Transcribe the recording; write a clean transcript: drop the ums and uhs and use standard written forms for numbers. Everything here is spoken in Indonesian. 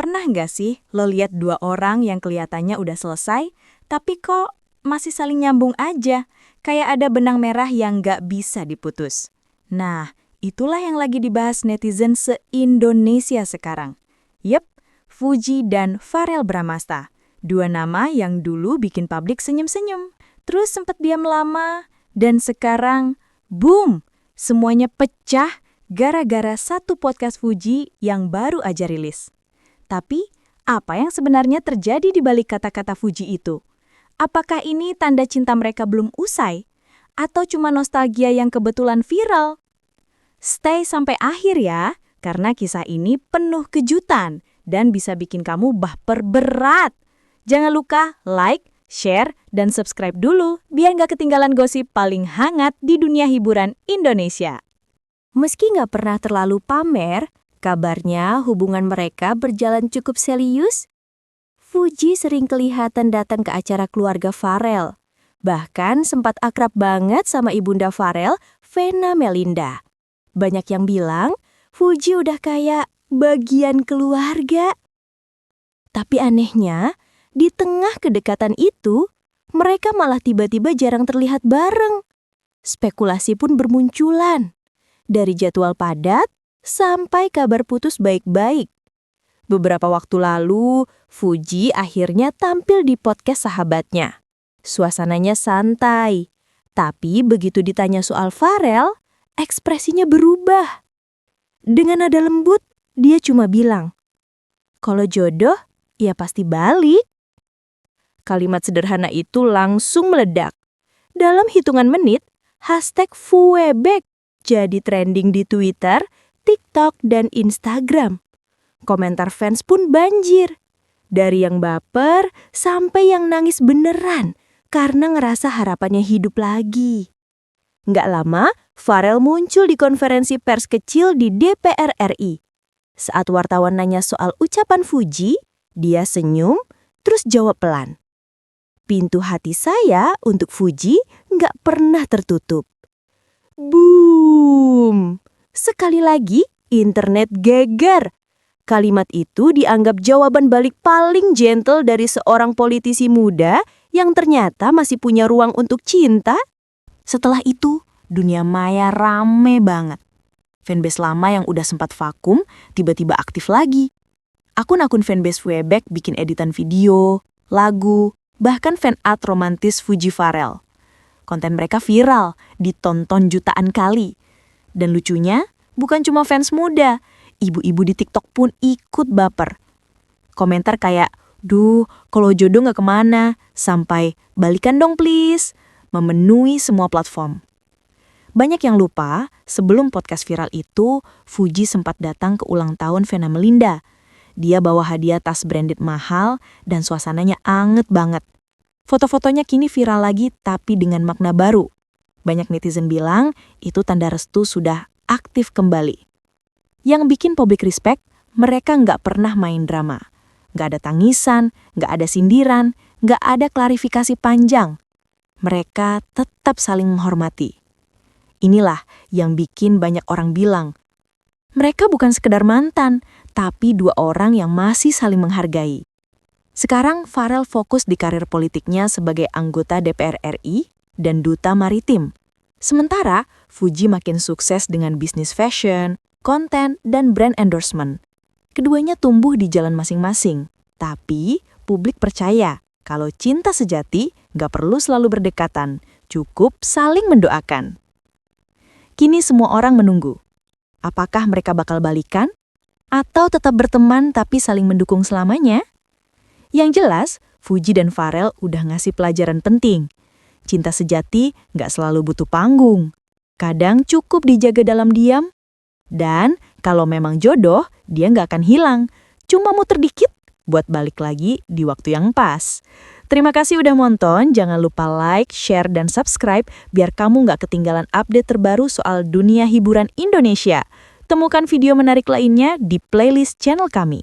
Pernah nggak sih lo lihat dua orang yang kelihatannya udah selesai, tapi kok masih saling nyambung aja, kayak ada benang merah yang nggak bisa diputus? Nah, itulah yang lagi dibahas netizen se-Indonesia sekarang. Yep, Fuji dan Farel Bramasta. Dua nama yang dulu bikin publik senyum-senyum, terus sempat diam lama, dan sekarang, boom! Semuanya pecah gara-gara satu podcast Fuji yang baru aja rilis. Tapi, apa yang sebenarnya terjadi di balik kata-kata Fuji itu? Apakah ini tanda cinta mereka belum usai? Atau cuma nostalgia yang kebetulan viral? Stay sampai akhir ya, karena kisah ini penuh kejutan dan bisa bikin kamu baper berat. Jangan lupa like, share, dan subscribe dulu biar nggak ketinggalan gosip paling hangat di dunia hiburan Indonesia. Meski nggak pernah terlalu pamer, kabarnya hubungan mereka berjalan cukup serius. Fuji sering kelihatan datang ke acara keluarga Farel. Bahkan sempat akrab banget sama ibunda Farel, Vena Melinda. Banyak yang bilang, Fuji udah kayak bagian keluarga. Tapi anehnya, di tengah kedekatan itu, mereka malah tiba-tiba jarang terlihat bareng. Spekulasi pun bermunculan. Dari jadwal padat, sampai kabar putus baik-baik. Beberapa waktu lalu, Fuji akhirnya tampil di podcast sahabatnya. Suasananya santai, tapi begitu ditanya soal Farel, ekspresinya berubah. Dengan nada lembut, dia cuma bilang, "Kalau jodoh, ya pasti balik." Kalimat sederhana itu langsung meledak. Dalam hitungan menit, hashtag #Fuebek jadi trending di Twitter, TikTok, dan Instagram. Komentar fans pun banjir. Dari yang baper sampai yang nangis beneran karena ngerasa harapannya hidup lagi. Nggak lama, Farel muncul di konferensi pers kecil di DPR RI. Saat wartawan nanya soal ucapan Fuji, dia senyum, terus jawab pelan. "Pintu hati saya untuk Fuji nggak pernah tertutup." Boom! Sekali lagi, internet geger. Kalimat itu dianggap jawaban balik paling gentle dari seorang politisi muda yang ternyata masih punya ruang untuk cinta. Setelah itu, dunia maya rame banget. Fanbase lama yang udah sempat vakum, tiba-tiba aktif lagi. Akun-akun fanbase Fuebek bikin editan video, lagu, bahkan fan art romantis Fuji Farel. Konten mereka viral, ditonton jutaan kali. Dan lucunya, bukan cuma fans muda, ibu-ibu di TikTok pun ikut baper. Komentar kayak, "Duh, kalau jodoh nggak kemana?" Sampai, "Balikan dong please," memenuhi semua platform. Banyak yang lupa, sebelum podcast viral itu, Fuji sempat datang ke ulang tahun Vena Melinda. Dia bawa hadiah tas branded mahal dan suasananya anget banget. Foto-fotonya kini viral lagi tapi dengan makna baru. Banyak netizen bilang itu tanda restu sudah aktif kembali. Yang bikin public respect, mereka nggak pernah main drama. Nggak ada tangisan, nggak ada sindiran, nggak ada klarifikasi panjang. Mereka tetap saling menghormati. Inilah yang bikin banyak orang bilang, mereka bukan sekedar mantan, tapi dua orang yang masih saling menghargai. Sekarang Farel fokus di karir politiknya sebagai anggota DPR RI dan duta maritim. Sementara Fuji makin sukses dengan bisnis fashion, konten, dan brand endorsement. Keduanya tumbuh di jalan masing-masing, tapi publik percaya kalau cinta sejati nggak perlu selalu berdekatan, cukup saling mendoakan. Kini semua orang menunggu. Apakah mereka bakal balikan? Atau tetap berteman tapi saling mendukung selamanya? Yang jelas, Fuji dan Farel udah ngasih pelajaran penting. Cinta sejati nggak selalu butuh panggung. Kadang cukup dijaga dalam diam. Dan kalau memang jodoh, dia nggak akan hilang. Cuma muter dikit buat balik lagi di waktu yang pas. Terima kasih udah nonton. Jangan lupa like, share, dan subscribe biar kamu nggak ketinggalan update terbaru soal dunia hiburan Indonesia. Temukan video menarik lainnya di playlist channel kami.